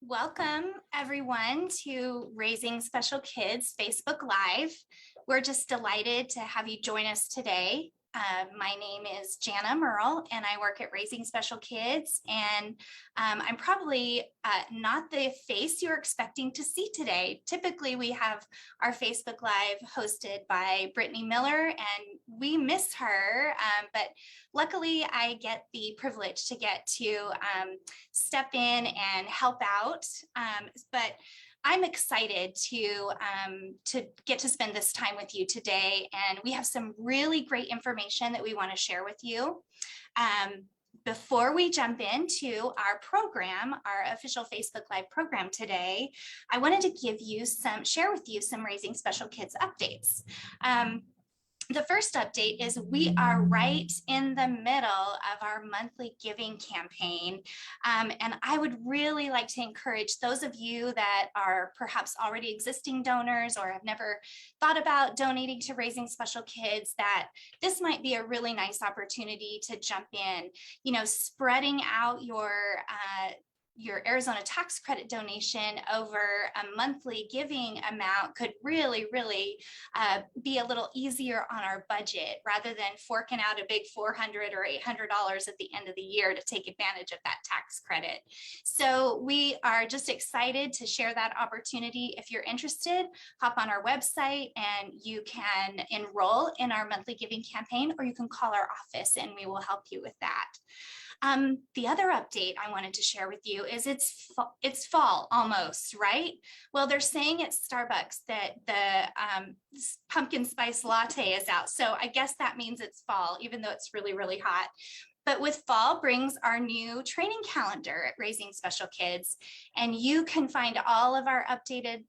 Welcome, everyone, to Raising Special Kids Facebook Live. We're just delighted to have you join us today. My name is Janna Murrell, and I work at Raising Special Kids. And I'm probably not the face you're expecting to see today. Typically, we have our Facebook Live hosted by Brittany Miller, and we miss her. But luckily, I get the privilege to get to step in and help out. But I'm excited to get to spend this time with you today, and we have some really great information that we want to share with you. Before we jump into our program, our official Facebook Live program today, I wanted to share with you some Raising Special Kids updates. The first update is we are right in the middle of our monthly giving campaign. And I would really like to encourage those of you that are perhaps already existing donors or have never thought about donating to Raising Special Kids, that this might be a really nice opportunity to jump in. You know, spreading out your Arizona tax credit donation over a monthly giving amount could really be a little easier on our budget rather than forking out a big $400 or $800 at the end of the year to take advantage of that tax credit. So we are just excited to share that opportunity. If you're interested, hop on our website and you can enroll in our monthly giving campaign, or you can call our office and we will help you with that. The other update I wanted to share with you is it's fall almost, right? Well, they're saying at Starbucks that the pumpkin spice latte is out. So I guess that means it's fall, even though it's really hot. But with fall brings our new training calendar at Raising Special Kids. And you can find all of our updated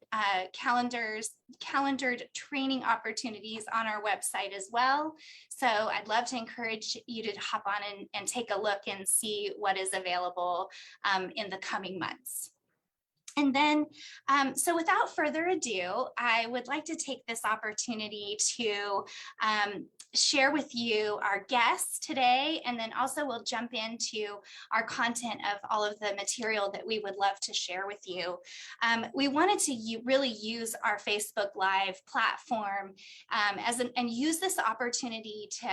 calendared training opportunities on our website as well. So I'd love to encourage you to hop on and take a look and see what is available in the coming months. And then, so without further ado, I would like to take this opportunity to share with you our guests today, and then also we'll jump into our content of all of the material that we would love to share with you. We wanted to really use our Facebook Live platform and use this opportunity to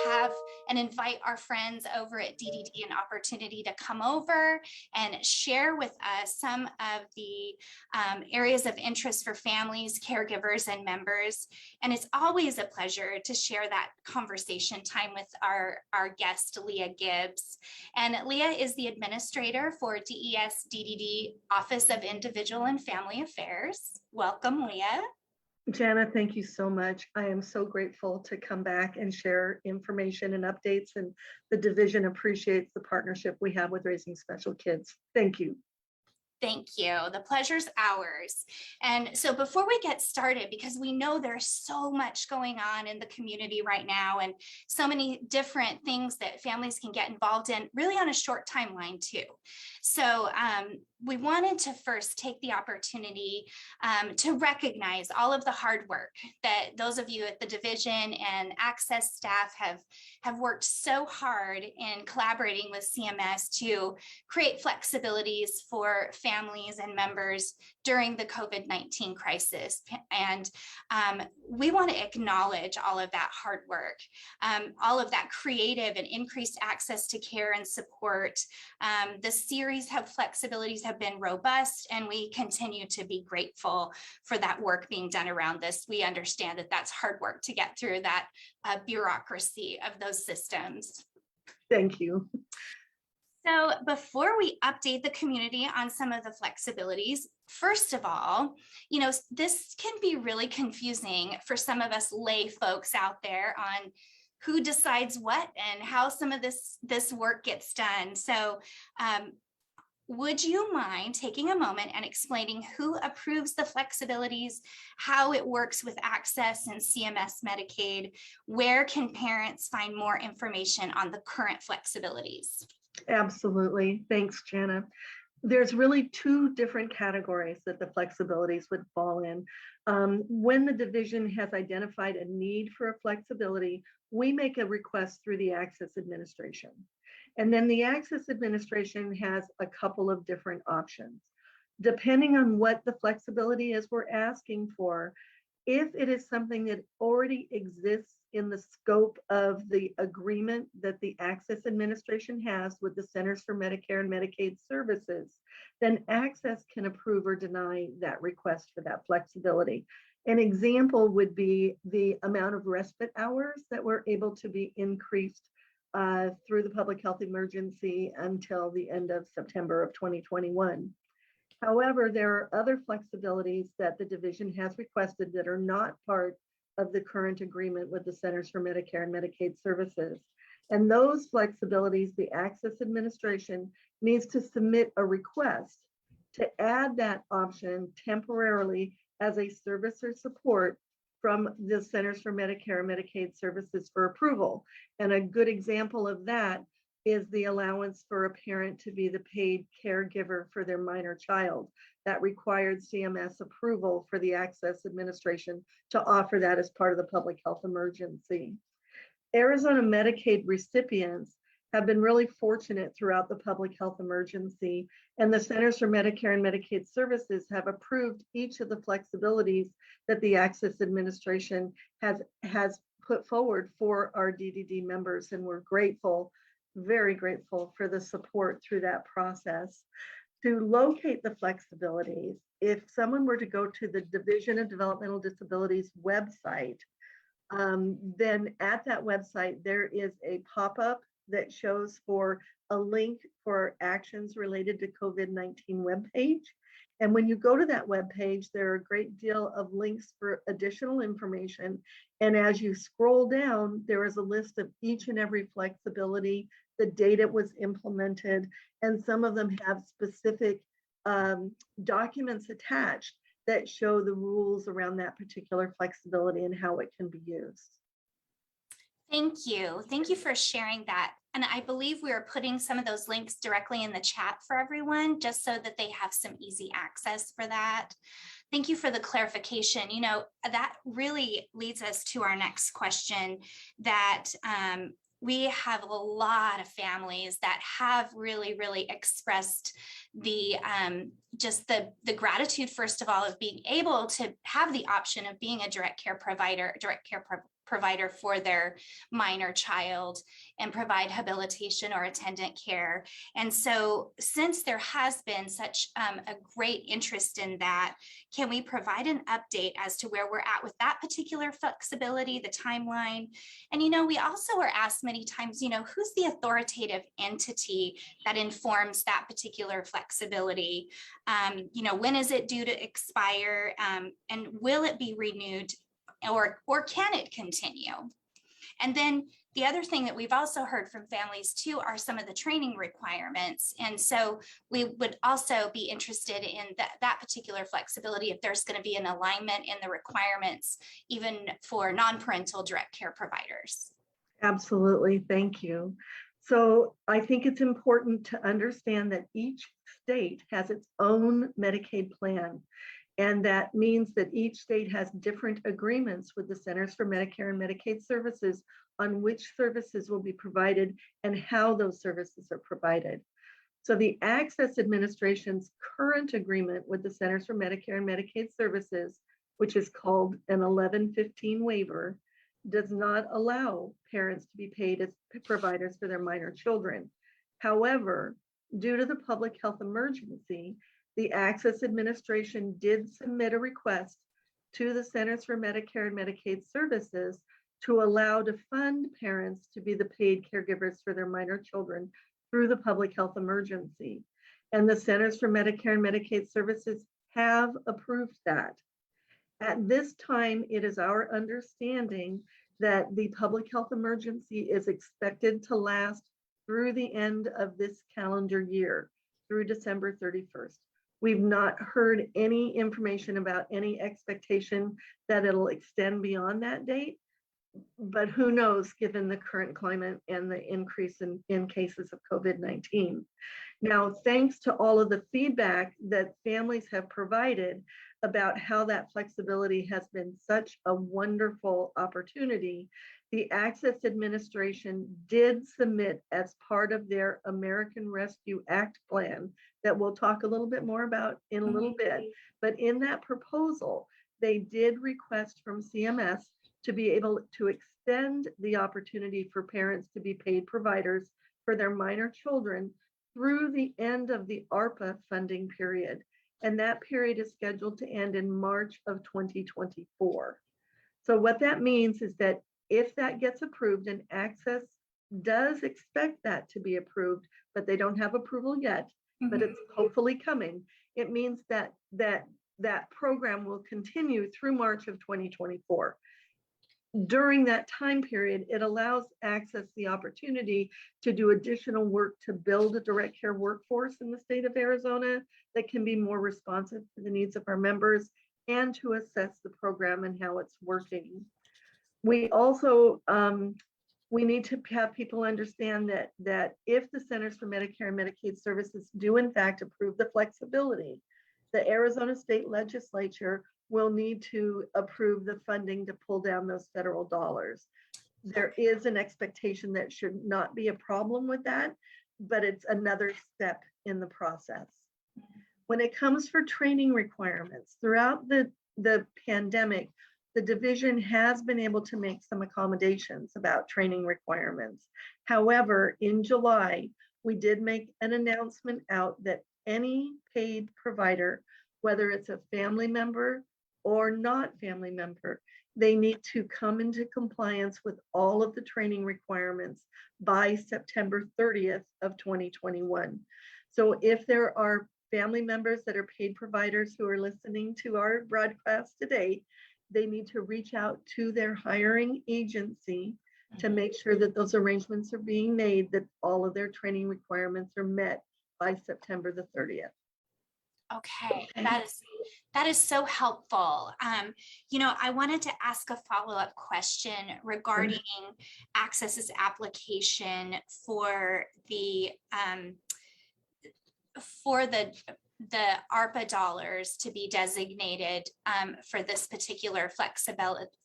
have and invite our friends over at DDD an opportunity to come over and share with us some of the areas of interest for families, caregivers, and members. And it's always a pleasure to share that conversation time with our guest, Leah Gibbs. And Leah is the administrator for DES DDD Office of Individual and Family Affairs. Welcome, Leah. Janna, thank you so much. I am so grateful to come back and share information and updates, and the division appreciates the partnership we have with Raising Special Kids. Thank you. Thank you. The pleasure's ours. And so before we get started, because we know there's so much going on in the community right now and so many different things that families can get involved in really on a short timeline too. So we wanted to first take the opportunity to recognize all of the hard work that those of you at the division and access staff have worked so hard in collaborating with CMS to create flexibilities for families and members during the COVID-19 crisis. And we want to acknowledge all of that hard work, all of that creative and increased access to care and support. The series of flexibilities have been robust, and we continue to be grateful for that work being done around this. We understand that that's hard work to get through that bureaucracy of those systems. Thank you. So before we update the community on some of the flexibilities, first of all, you know, this can be really confusing for some of us lay folks out there on who decides what and how some of this work gets done. So would you mind taking a moment and explaining who approves the flexibilities, how it works with access and CMS Medicaid? Where can parents find more information on the current flexibilities? Absolutely. Thanks, Janna. There's really two different categories that the flexibilities would fall in. When the division has identified a need for a flexibility, we make a request through the Access Administration. And then the Access Administration has a couple of different options. Depending on what the flexibility is we're asking for, if it is something that already exists in the scope of the agreement that the Access Administration has with the Centers for Medicare and Medicaid Services, then Access can approve or deny that request for that flexibility. An example would be the amount of respite hours that were able to be increased through the public health emergency until the end of September of 2021. However, there are other flexibilities that the division has requested that are not part of the current agreement with the Centers for Medicare and Medicaid Services. And those flexibilities, the Access Administration needs to submit a request to add that option temporarily as a service or support from the Centers for Medicare and Medicaid Services for approval. And a good example of that is the allowance for a parent to be the paid caregiver for their minor child. That required CMS approval for the Access Administration to offer that as part of the public health emergency. Arizona Medicaid recipients have been really fortunate throughout the public health emergency, and the Centers for Medicare and Medicaid Services have approved each of the flexibilities that the Access Administration has put forward for our DDD members, and we're grateful, very grateful for the support through that process. To locate the flexibilities, if someone were to go to the Division of Developmental Disabilities website, then at that website, there is a pop-up that shows for a link for actions related to COVID-19 webpage. And when you go to that webpage, there are a great deal of links for additional information. And as you scroll down, there is a list of each and every flexibility, the date it was implemented, and some of them have specific documents attached that show the rules around that particular flexibility and how it can be used. Thank you. Thank you for sharing that. And I believe we are putting some of those links directly in the chat for everyone, just so that they have some easy access for that. Thank you for the clarification. You know, that really leads us to our next question, that we have a lot of families that have really expressed the just the gratitude, first of all, of being able to have the option of being a direct care provider for their minor child and provide habilitation or attendant care. And so since there has been such a great interest in that, can we provide an update as to where we're at with that particular flexibility, the timeline? And, you know, we also are asked many times, you know, who's the authoritative entity that informs that particular flexibility? You know, when is it due to expire? And will it be renewed? Or can it continue? And then the other thing that we've also heard from families too are some of the training requirements. And so we would also be interested in that particular flexibility, if there's going to be an alignment in the requirements, even for non-parental direct care providers. Absolutely, thank you. So I think it's important to understand that each state has its own Medicaid plan. And that means that each state has different agreements with the Centers for Medicare and Medicaid Services on which services will be provided and how those services are provided. So the Access Administration's current agreement with the Centers for Medicare and Medicaid Services, which is called an 1115 waiver, does not allow parents to be paid as providers for their minor children. However, due to the public health emergency, the Access Administration did submit a request to the Centers for Medicare and Medicaid Services to allow to fund parents to be the paid caregivers for their minor children through the public health emergency. And the Centers for Medicare and Medicaid Services have approved that. At this time, it is our understanding that the public health emergency is expected to last through the end of this calendar year, through December 31st. We've not heard any information about any expectation that it'll extend beyond that date, but who knows, given the current climate and the increase in cases of COVID-19. Now, thanks to all of the feedback that families have provided about how that flexibility has been such a wonderful opportunity, The Access Administration did submit as part of their American Rescue Act plan that we'll talk a little bit more about in a little bit. But in that proposal, they did request from CMS to be able to extend the opportunity for parents to be paid providers for their minor children through the end of the ARPA funding period. And that period is scheduled to end in March of 2024. So what that means is that if that gets approved, and Access does expect that to be approved, but they don't have approval yet, but it's hopefully coming, it means that that program will continue through March of 2024. During that time period, it allows Access the opportunity to do additional work to build a direct care workforce in the state of Arizona that can be more responsive to the needs of our members and to assess the program and how it's working. We also, we need to have people understand that if the Centers for Medicare and Medicaid Services do in fact approve the flexibility, the Arizona State Legislature will need to approve the funding to pull down those federal dollars. There is an expectation that should not be a problem with that, but it's another step in the process. When it comes for training requirements, throughout the pandemic, the division has been able to make some accommodations about training requirements. However, in July, we did make an announcement out that any paid provider, whether it's a family member or not family member, they need to come into compliance with all of the training requirements by September 30th of 2021. So if there are family members that are paid providers who are listening to our broadcast today, they need to reach out to their hiring agency to make sure that those arrangements are being made, that all of their training requirements are met by September the 30th. Okay, that is so helpful. You know, I wanted to ask a follow-up question regarding Access's application for the ARPA dollars to be designated for this particular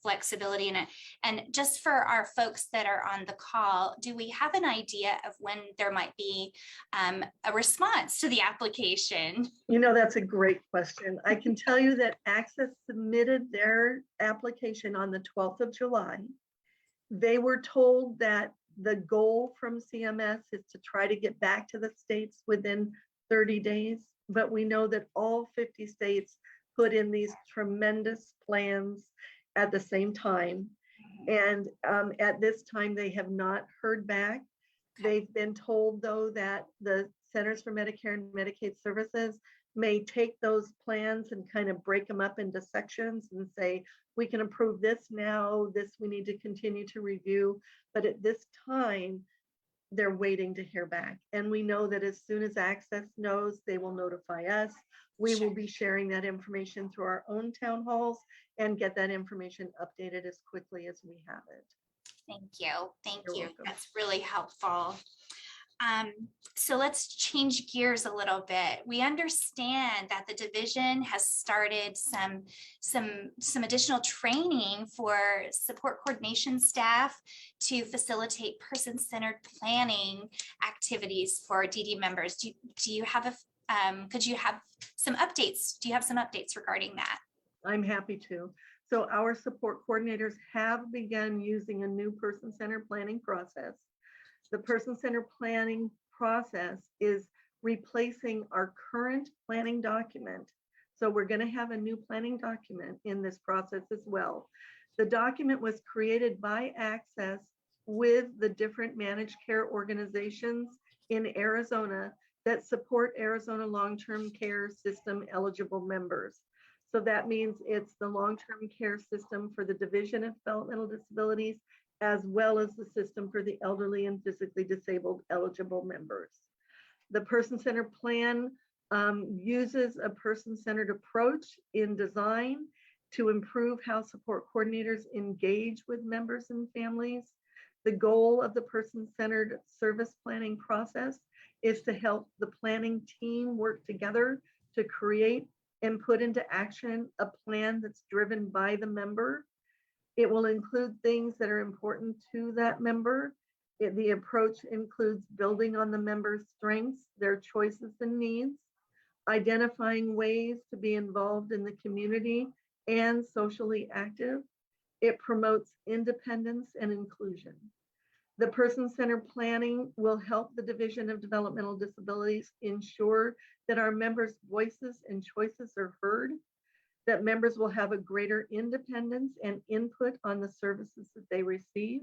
flexibility. And just for our folks that are on the call, do we have an idea of when there might be a response to the application? You know, that's a great question. I can tell you that Access submitted their application on the 12th of July. They were told that the goal from CMS is to try to get back to the states within 30 days. But we know that all 50 states put in these tremendous plans at the same time. And at this time, they have not heard back. They've been told, though, that the Centers for Medicare and Medicaid Services may take those plans and kind of break them up into sections and say, we can approve this now, this we need to continue to review. But at this time, they're waiting to hear back. And we know that as soon as Access knows, they will notify us. We will be sharing that information through our own town halls and get that information updated as quickly as we have it. Thank you. Thank You're you. welcome. That's really helpful. So let's change gears a little bit. We understand that the division has started some additional training for support coordination staff to facilitate person-centered planning activities for DD members. Do you have could you have some updates? Do you have some updates regarding that? I'm happy to. So our support coordinators have begun using a new person-centered planning process. The person-centered planning process is replacing our current planning document. So we're going to have a new planning document in this process as well. The document was created by Access with the different managed care organizations in Arizona that support Arizona long-term care system eligible members. So that means it's the long-term care system for the Division of Developmental Disabilities, as well as the system for the elderly and physically disabled eligible members. The person-centered plan uses a person-centered approach in design to improve how support coordinators engage with members and families. The goal of the person-centered service planning process is to help the planning team work together to create and put into action a plan that's driven by the member. It will include things that are important to that member. The approach includes building on the member's strengths, their choices and needs, identifying ways to be involved in the community and socially active. It promotes independence and inclusion. The person-centered planning will help the Division of Developmental Disabilities ensure that our members' voices and choices are heard, that members will have a greater independence and input on the services that they receive.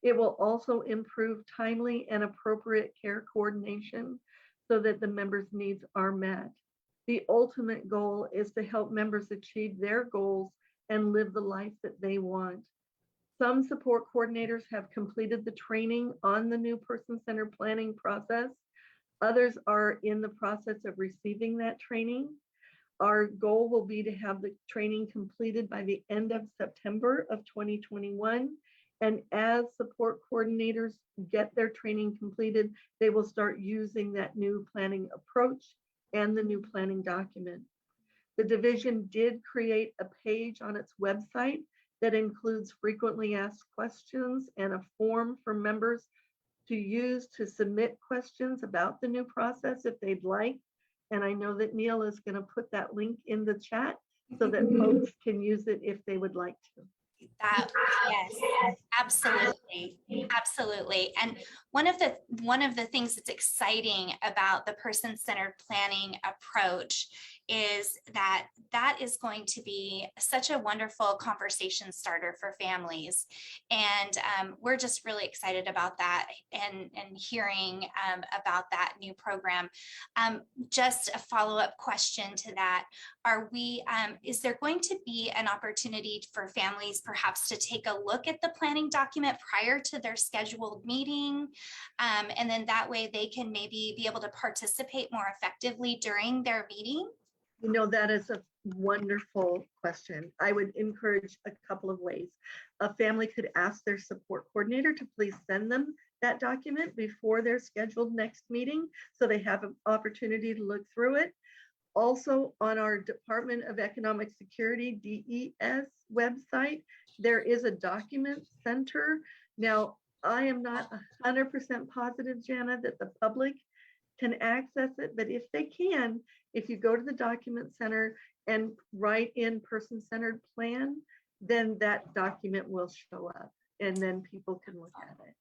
It will also improve timely and appropriate care coordination so that the members' needs are met. The ultimate goal is to help members achieve their goals and live the life that they want. Some support coordinators have completed the training on the new person-centered planning process. Others are in the process of receiving that training. Our goal will be to have the training completed by the end of September of 2021. And as support coordinators get their training completed, they will start using that new planning approach and the new planning document. The division did create a page on its website that includes frequently asked questions and a form for members to use to submit questions about the new process if they'd like. And I know that Neil is going to put that link in the chat so that folks can use it if they would like to. Yes, absolutely, absolutely. And one of the things that's exciting about the person-centered planning approach is that is going to be such a wonderful conversation starter for families. And we're just really excited about that and hearing about that new program. Just a follow-up question to that. Is there going to be an opportunity for families perhaps to take a look at the planning document prior to their scheduled meeting? And then that way they can maybe be able to participate more effectively during their meeting? You know, that is a wonderful question. I would encourage a couple of ways. A family could ask their support coordinator to please send them that document before their scheduled next meeting so they have an opportunity to look through it. Also, on our Department of Economic Security, DES website, there is a document center. Now, I am not 100% positive, Janna, that the public can access it, but if they can, if you go to the document center and write in person-centered plan, then that document will show up and then people can look at it.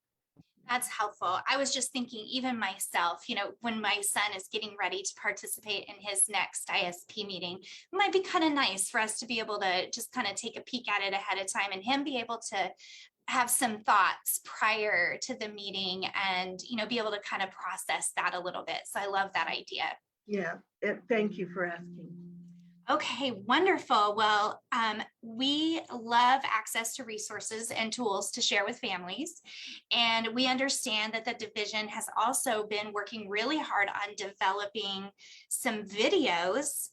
That's helpful. I was just thinking, even myself, you know, when my son is getting ready to participate in his next ISP meeting, it might be kind of nice for us to be able to just kind of take a peek at it ahead of time and him be able to have some thoughts prior to the meeting and, you know, be able to kind of process that a little bit. So I love that idea. Yeah, thank you for asking. Okay, wonderful. Well, we love access to resources and tools to share with families. And we understand that the division has also been working really hard on developing some videos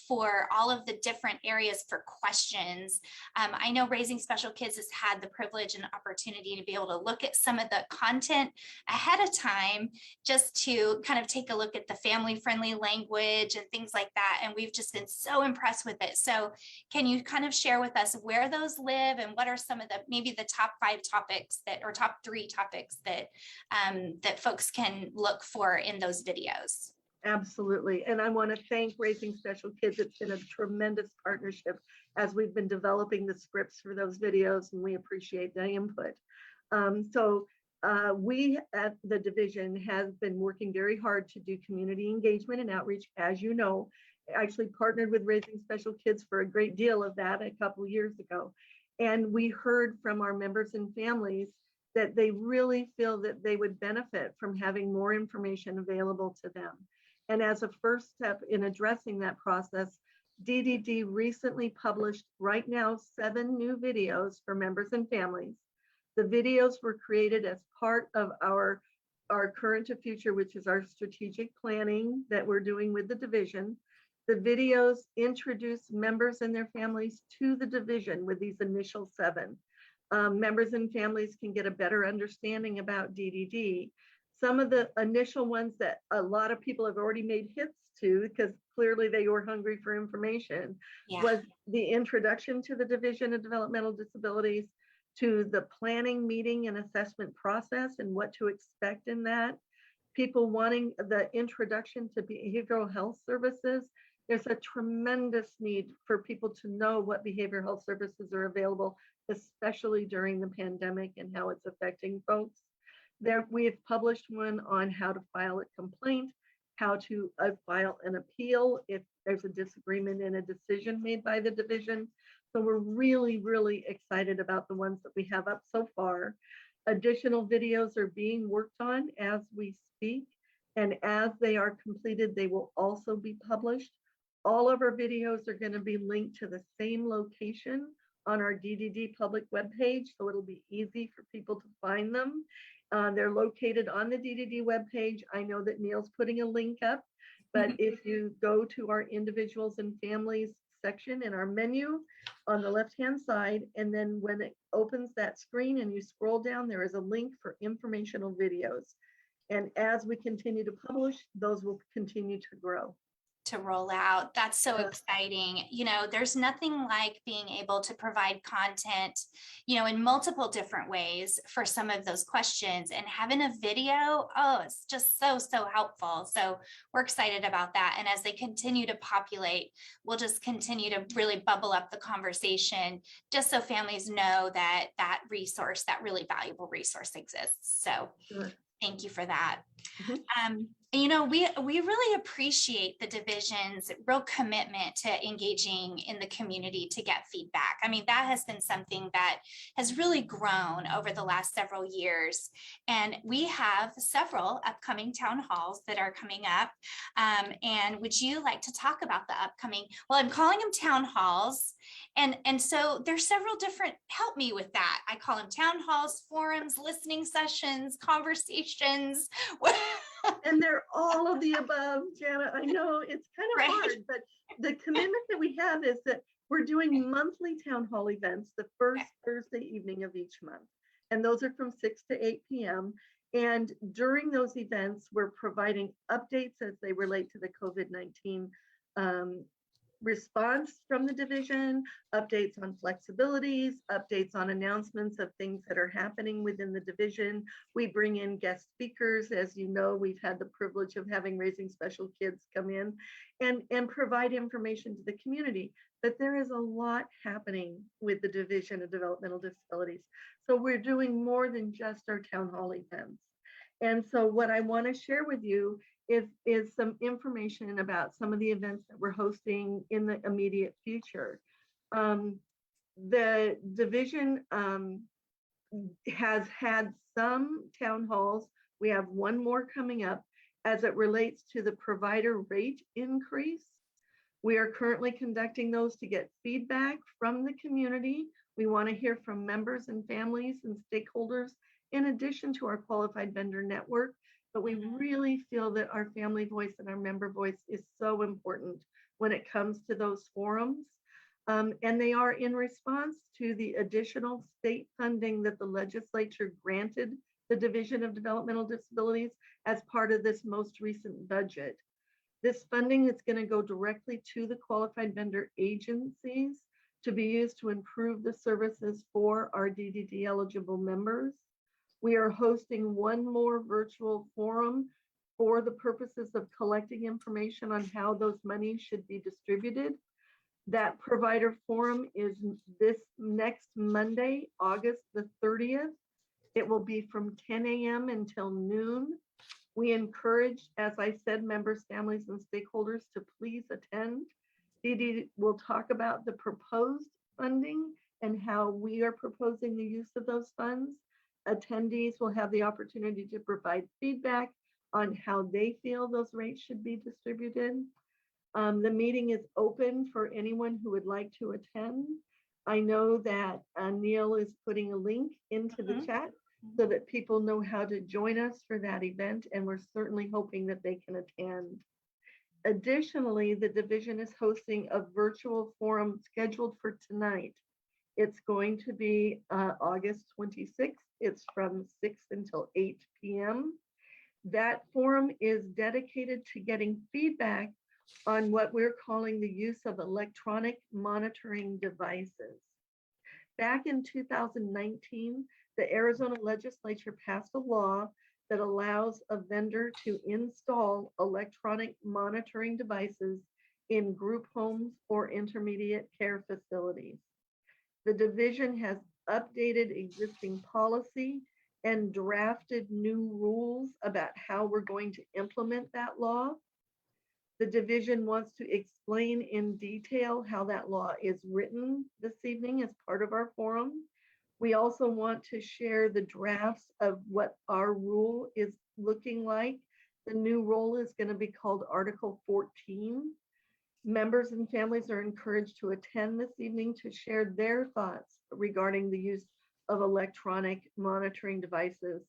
for all of the different areas for questions. I know Raising Special Kids has had the privilege and opportunity to be able to look at some of the content ahead of time, just to kind of take a look at the family-friendly language and things like that. And we've just been so impressed with it. So can you kind of share with us where those live and what are some of the, maybe the top 5 topics that, or top 3 topics that, that folks can look for in those videos? Absolutely. And I want to thank Raising Special Kids. It's been a tremendous partnership as we've been developing the scripts for those videos, and we appreciate the input. We at the division have been working very hard to do community engagement and outreach. As you know, I actually partnered with Raising Special Kids for a great deal of that a couple of years ago. And we heard from our members and families that they really feel that they would benefit from having more information available to them. And as a first step in addressing that process, DDD recently published right now 7 new videos for members and families. The videos were created as part of our current to future, which is our strategic planning that we're doing with the division. The videos introduce members and their families to the division with these initial 7. Members and families can get a better understanding about DDD. Some of the initial ones that a lot of people have already made hits to, because clearly they were hungry for information, was the introduction to the Division of Developmental Disabilities, to the planning, meeting, and assessment process and what to expect in that. People wanting the introduction to behavioral health services. There's a tremendous need for people to know what behavioral health services are available, especially during the pandemic and how it's affecting folks. There, we have published one on how to file a complaint, how to file an appeal if there's a disagreement in a decision made by the division. So we're really, really excited about the ones that we have up so far. Additional videos are being worked on as we speak, and as they are completed, they will also be published. All of our videos are going to be linked to the same location on our DDD public webpage, so it'll be easy for people to find them. They're located on the DDD webpage. I know that Neil's putting a link up, but if you go to our individuals and families section in our menu on the left-hand side, and then when it opens that screen and you scroll down, there is a link for informational videos. And as we continue to publish, those will continue to grow. To roll out. That's so exciting. You know, there's nothing like being able to provide content, you know, in multiple different ways for some of those questions, and having a video, oh, it's just so helpful. So we're excited about that. And as they continue to populate, we'll just continue to really bubble up the conversation, just so families know that that resource, that really valuable resource exists. So thank you for that. You know, we really appreciate the division's real commitment to engaging in the community to get feedback. I mean, that has been something that has really grown over the last several years. And we have several upcoming town halls that are coming up. And would you like to talk about the upcoming? Well, I'm calling them town halls. And so there's several different, help me with that. I call them town halls, forums, listening sessions, conversations. And they're all of the above, Janna. I know it's kind of hard, but the commitment that we have is that we're doing monthly town hall events the first Thursday evening of each month. And those are from 6 to 8 p.m. And during those events, we're providing updates as they relate to the COVID-19 response from the division, updates on flexibilities, updates on announcements of things that are happening within the division. We bring in guest speakers. As you know, we've had the privilege of having Raising Special Kids come in and provide information to the community. But there is a lot happening with the Division of Developmental Disabilities. So we're doing more than just our town hall events. And so what I want to share with you is some information about some of the events that we're hosting in the immediate future. The division has had some town halls. We have one more coming up as it relates to the provider rate increase. We are currently conducting those to get feedback from the community. We want to hear from members and families and stakeholders in addition to our qualified vendor network. But we really feel that our family voice and our member voice is so important when it comes to those forums. And they are in response to the additional state funding that the legislature granted the Division of Developmental Disabilities as part of this most recent budget. This funding is going to go directly to the qualified vendor agencies to be used to improve the services for our DDD eligible members. We are hosting one more virtual forum for the purposes of collecting information on how those monies should be distributed. That provider forum is this next Monday, August the 30th. It will be from 10 a.m. until noon. We encourage, as I said, members, families, and stakeholders to please attend. DD will talk about the proposed funding and how we are proposing the use of those funds. Attendees will have the opportunity to provide feedback on how they feel those rates should be distributed. The meeting is open for anyone who would like to attend. I know that Neil is putting a link into the chat so that people know how to join us for that event, and we're certainly hoping that they can attend. Additionally, the division is hosting a virtual forum scheduled for tonight. It's going to be August 26th. It's from 6 until 8 p.m. That forum is dedicated to getting feedback on what we're calling the use of electronic monitoring devices. Back in 2019, the Arizona legislature passed a law that allows a vendor to install electronic monitoring devices in group homes or intermediate care facilities. The division has updated existing policy and drafted new rules about how we're going to implement that law. The division wants to explain in detail how that law is written this evening as part of our forum. We also want to share the drafts of what our rule is looking like. The new rule is going to be called Article 14. Members and families are encouraged to attend this evening to share their thoughts regarding the use of electronic monitoring devices.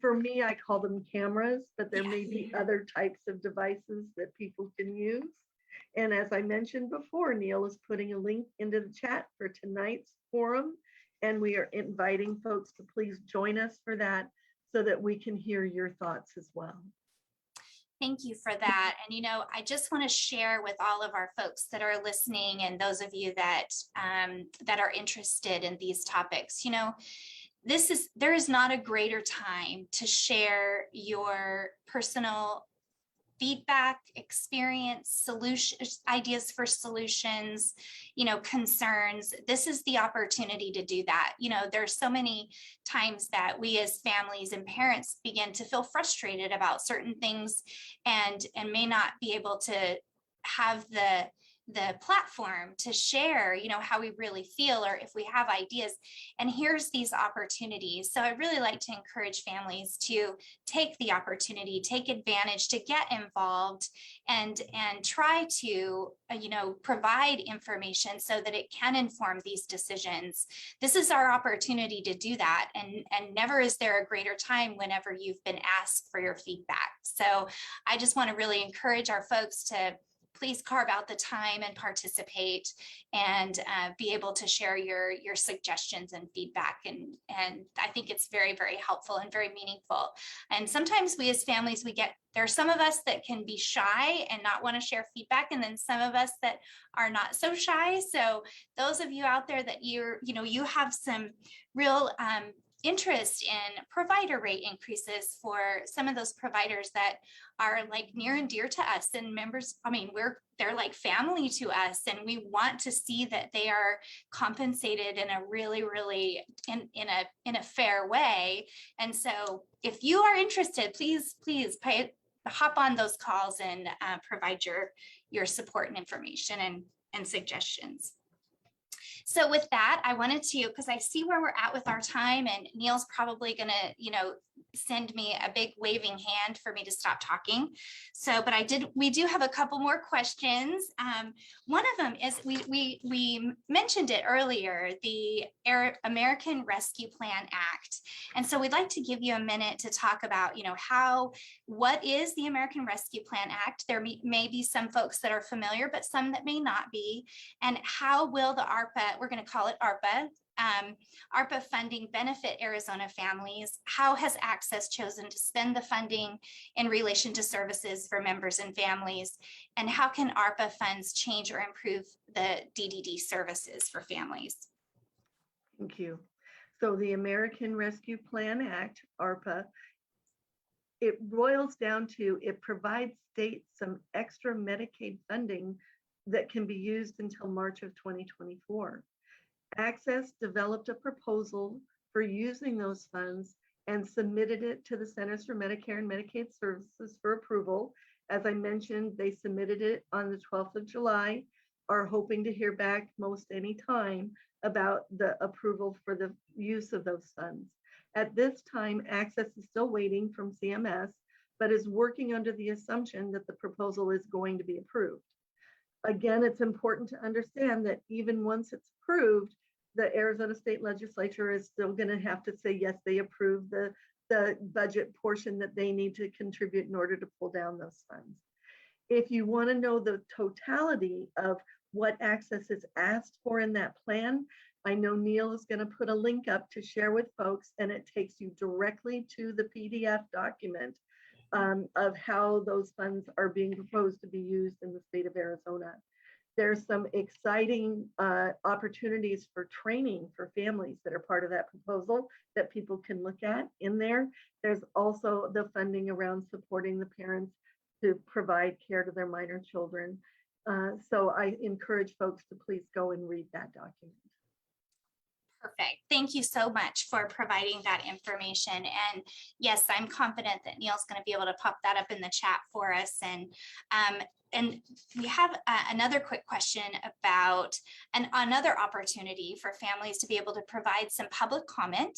For me, I call them cameras, but there may be other types of devices that people can use. And as I mentioned before, Neil is putting a link into the chat for tonight's forum, and we are inviting folks to please join us for that so that we can hear your thoughts as well. Thank you for that. And, I just want to share with all of our folks that are listening and those of you that that are interested in these topics, there is not a greater time to share your personal feedback, experience, solutions, ideas for solutions, concerns. This is the opportunity to do that. There's so many times that we as families and parents begin to feel frustrated about certain things and may not be able to have the platform to share, how we really feel or if we have ideas. And here's these opportunities. So I really like to encourage families to take the opportunity, take advantage, to get involved and try to, provide information so that it can inform these decisions. This is our opportunity to do that. And never is there a greater time whenever you've been asked for your feedback. So I just want to really encourage our folks to please carve out the time and participate and be able to share your suggestions and feedback. And I think it's very, very helpful and very meaningful. And sometimes we as families, there are some of us that can be shy and not want to share feedback. And then some of us that are not so shy. So those of you out there that you have some real interest in provider rate increases for some of those providers that are like near and dear to us and members. They're like family to us, and we want to see that they are compensated in a really, really in a fair way. And so if you are interested, please hop on those calls and provide your support and information and suggestions. So with that, I wanted to, because I see where we're at with our time, and Neil's probably going to, send me a big waving hand for me to stop talking. So, but we do have a couple more questions. One of them is, we mentioned it earlier, the American Rescue Plan Act. And so we'd like to give you a minute to talk about, what is the American Rescue Plan Act? There may be some folks that are familiar, but some that may not be. And how will the ARPA, we're going to call it ARPA, ARPA funding benefit Arizona families? How has Access chosen to spend the funding in relation to services for members and families? And how can ARPA funds change or improve the DDD services for families? Thank you. So the American Rescue Plan Act, ARPA, it boils down to, it provides states some extra Medicaid funding that can be used until March of 2024. Access developed a proposal for using those funds and submitted it to the Centers for Medicare and Medicaid Services for approval. As I mentioned, they submitted it on the 12th of July, are hoping to hear back most any time about the approval for the use of those funds. At this time, Access is still waiting from CMS, but is working under the assumption that the proposal is going to be approved. Again, it's important to understand that even once it's approved, the Arizona State Legislature is still going to have to say, yes, they approve the budget portion that they need to contribute in order to pull down those funds. If you want to know the totality of what Access is asked for in that plan, I know Neil is going to put a link up to share with folks, and it takes you directly to the PDF document of how those funds are being proposed to be used in the state of Arizona. There's some exciting opportunities for training for families that are part of that proposal that people can look at in there. There's also the funding around supporting the parents to provide care to their minor children. So I encourage folks to please go and read that document. Perfect. Thank you so much for providing that information. And yes, I'm confident that Neil's going to be able to pop that up in the chat for us. And we have another quick question about another opportunity for families to be able to provide some public comment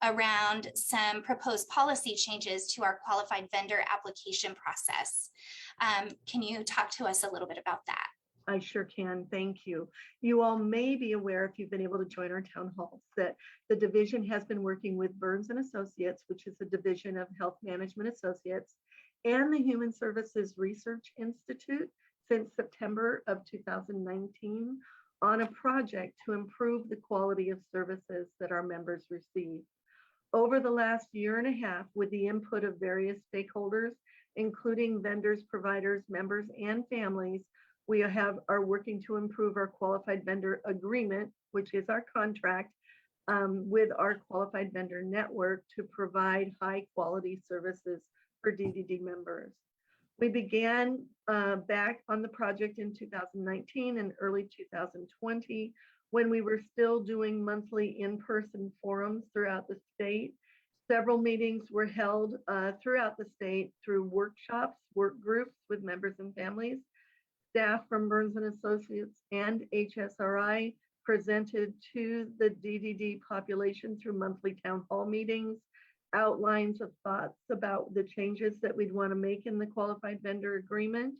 around some proposed policy changes to our qualified vendor application process. Can you talk to us a little bit about that? I sure can. Thank you. You all may be aware, if you've been able to join our town halls, that the division has been working with Burns and Associates, which is a division of Health Management Associates, and the Human Services Research Institute since September of 2019 on a project to improve the quality of services that our members receive. Over the last year and a half, with the input of various stakeholders, including vendors, providers, members, and families, we are working to improve our qualified vendor agreement, which is our contract, with our qualified vendor network to provide high quality services for DDD members. We began back on the project in 2019 and early 2020 when we were still doing monthly in-person forums throughout the state. Several meetings were held throughout the state through workshops, work groups with members and families. Staff from Burns and Associates and HSRI presented to the DDD population through monthly town hall meetings, outlines of thoughts about the changes that we'd want to make in the qualified vendor agreement.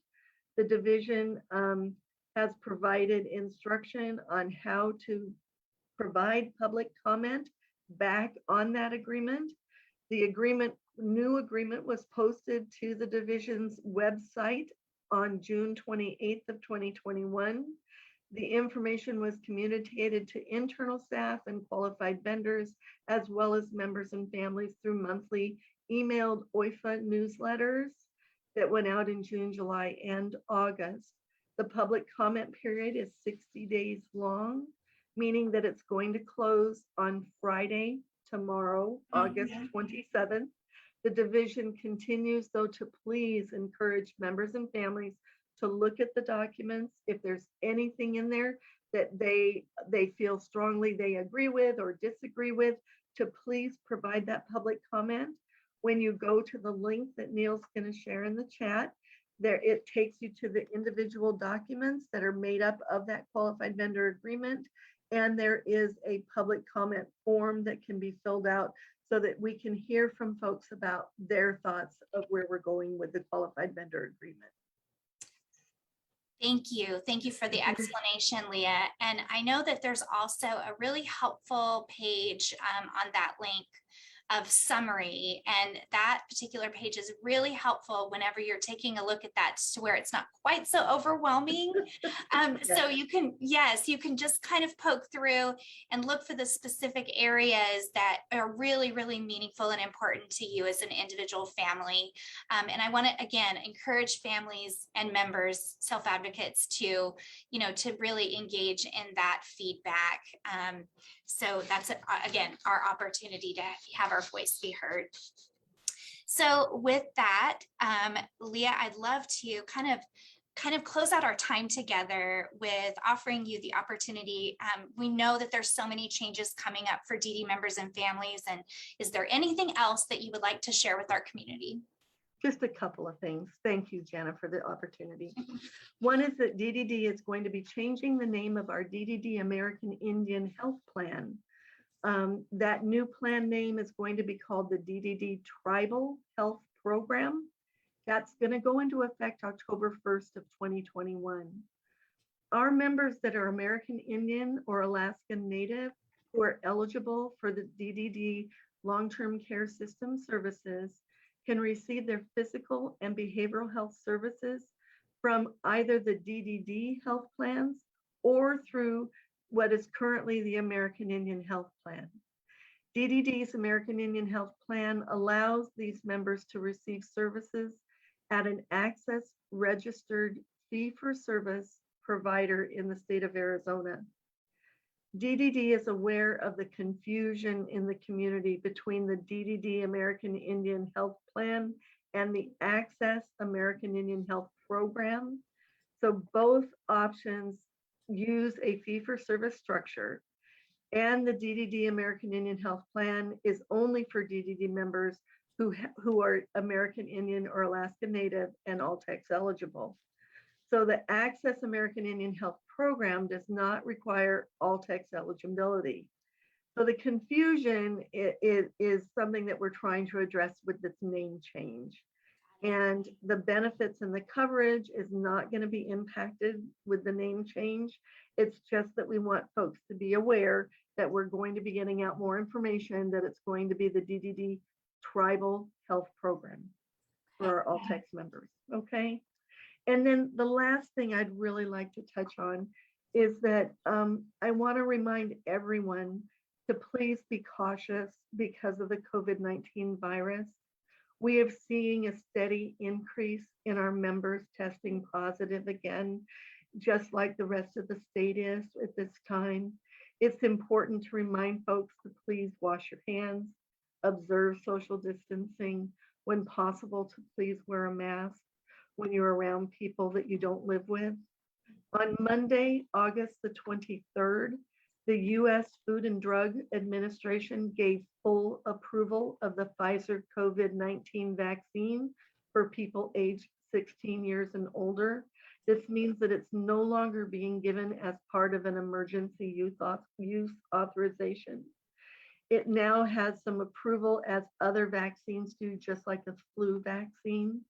The division has provided instruction on how to provide public comment back on that agreement. The new agreement was posted to the division's website on June 28th of 2021. The information was communicated to internal staff and qualified vendors, as well as members and families through monthly emailed OIFA newsletters that went out in June, July, and August. The public comment period is 60 days long, meaning that it's going to close on Friday, tomorrow, August 27th. The division continues, though, to please encourage members and families to look at the documents. If there's anything in there that they feel strongly they agree with or disagree with, to please provide that public comment. When you go to the link that Neil's going to share in the chat, there it takes you to the individual documents that are made up of that qualified vendor agreement. And there is a public comment form that can be filled out so that we can hear from folks about their thoughts of where we're going with the qualified vendor agreement. Thank you. Thank you for the explanation, Leah. And I know that there's also a really helpful page on that link of summary, and that particular page is really helpful whenever you're taking a look at that to where it's not quite so overwhelming. So you can, yes, you can just kind of poke through and look for the specific areas that are really, really meaningful and important to you as an individual family. And I want to, again, encourage families and members, self-advocates to, to really engage in that feedback. So that's, again, our opportunity to have our voice be heard. So with that, Leah, I'd love to kind of close out our time together with offering you the opportunity. We know that there's so many changes coming up for DD members and families. And is there anything else that you would like to share with our community? Just a couple of things. Thank you, Janna, for the opportunity. One is that DDD is going to be changing the name of our DDD American Indian Health Plan. That new plan name is going to be called the DDD Tribal Health Program. That's going to go into effect October 1st of 2021. Our members that are American Indian or Alaskan Native who are eligible for the DDD long-term care system services can receive their physical and behavioral health services from either the DDD health plans or through what is currently the American Indian Health Plan. DDD's American Indian Health Plan allows these members to receive services at an access registered fee-for-service provider in the state of Arizona. DDD is aware of the confusion in the community between the DDD American Indian Health Plan and the Access American Indian Health Program. So both options use a fee-for-service structure, and the DDD American Indian Health Plan is only for DDD members who are American Indian or Alaska Native and all tax eligible. So the Access American Indian Health Program does not require all tax eligibility. So the confusion is something that we're trying to address with this name change. And the benefits and the coverage is not going to be impacted with the name change. It's just that we want folks to be aware that we're going to be getting out more information, that it's going to be the DDD Tribal Health Program for our all tax members. Okay. And then the last thing I'd really like to touch on is that I want to remind everyone to please be cautious because of the COVID-19 virus. We are seeing a steady increase in our members testing positive again, just like the rest of the state is at this time. It's important to remind folks to please wash your hands, observe social distancing, when possible to please wear a mask when you're around people that you don't live with. On Monday, August the 23rd, the U.S. Food and Drug Administration gave full approval of the Pfizer COVID-19 vaccine for people aged 16 years and older. This means that it's no longer being given as part of an emergency use authorization. It now has some approval as other vaccines do, just like the flu vaccine.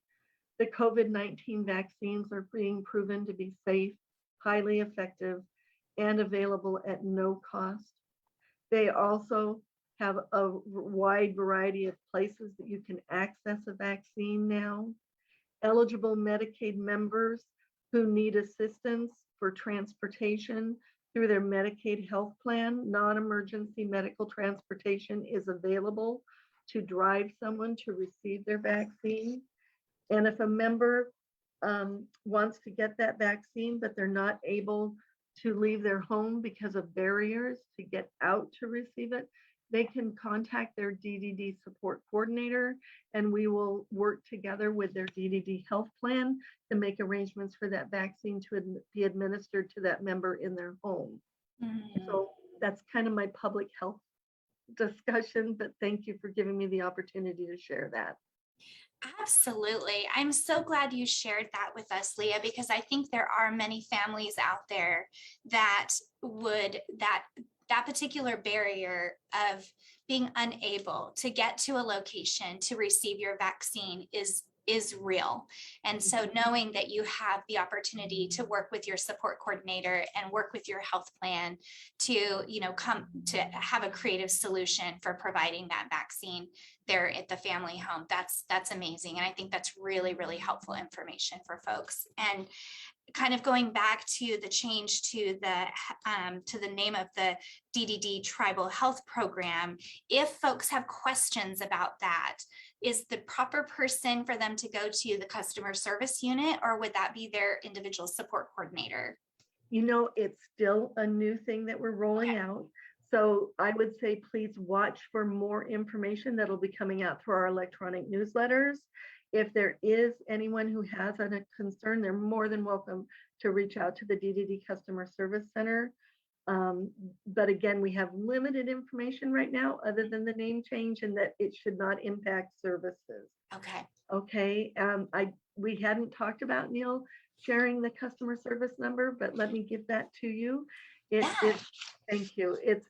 The COVID-19 vaccines are being proven to be safe, highly effective, and available at no cost. They also have a wide variety of places that you can access a vaccine now. Eligible Medicaid members who need assistance for transportation through their Medicaid health plan, non-emergency medical transportation is available to drive someone to receive their vaccine. And if a member wants to get that vaccine, but they're not able to leave their home because of barriers to get out to receive it, they can contact their DDD support coordinator, and we will work together with their DDD health plan to make arrangements for that vaccine to be administered to that member in their home. So that's kind of my public health discussion, but thank you for giving me the opportunity to share that. Absolutely. I'm so glad you shared that with us, Leah, because I think there are many families out there that that particular barrier of being unable to get to a location to receive your vaccine is real. And so knowing that you have the opportunity to work with your support coordinator and work with your health plan to, come to have a creative solution for providing that vaccine there at the family home, that's amazing. And I think that's really, really helpful information for folks. And kind of going back to the change to the name of the DDD Tribal Health Program, if folks have questions about that, is the proper person for them to go to the customer service unit, or would that be their individual support coordinator? It's still a new thing that we're rolling out. So I would say, please watch for more information that'll be coming out through our electronic newsletters. If there is anyone who has a concern, they're more than welcome to reach out to the DDD Customer Service Center. But again, we have limited information right now other than the name change, and that it should not impact services. Okay. We hadn't talked about, Neil, sharing the customer service number, but let me give that to you. Thank you. It's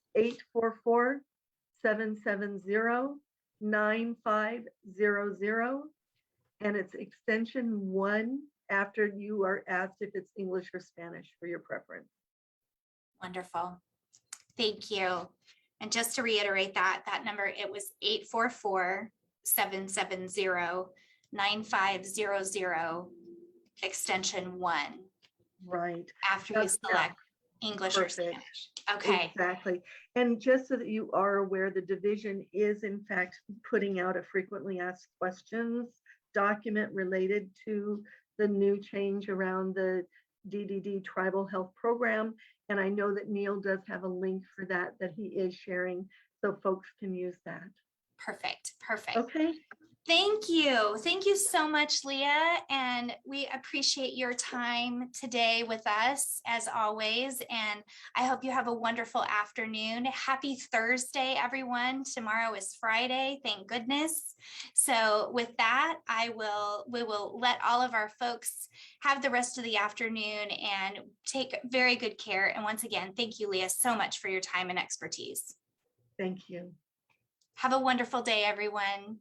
844-770-9500. And it's extension 1 after you are asked if it's English or Spanish for your preference. Wonderful. Thank you. And just to reiterate that number, it was 844-770-9500, extension 1. Right. After you select English or Perfect. Spanish. Okay, Exactly. And just so that you are aware, the division is in fact putting out a frequently asked questions document related to the new change around the DDD tribal health program. And I know that Neil does have a link for that he is sharing, so folks can use that. perfect, perfect. Okay. Thank you. Thank you so much, Leah. And we appreciate your time today with us as always. And I hope you have a wonderful afternoon. Happy Thursday, everyone. Tomorrow is Friday, thank goodness. So with that, we will let all of our folks have the rest of the afternoon and take very good care. And once again, thank you, Leah, so much for your time and expertise. Thank you. Have a wonderful day, everyone.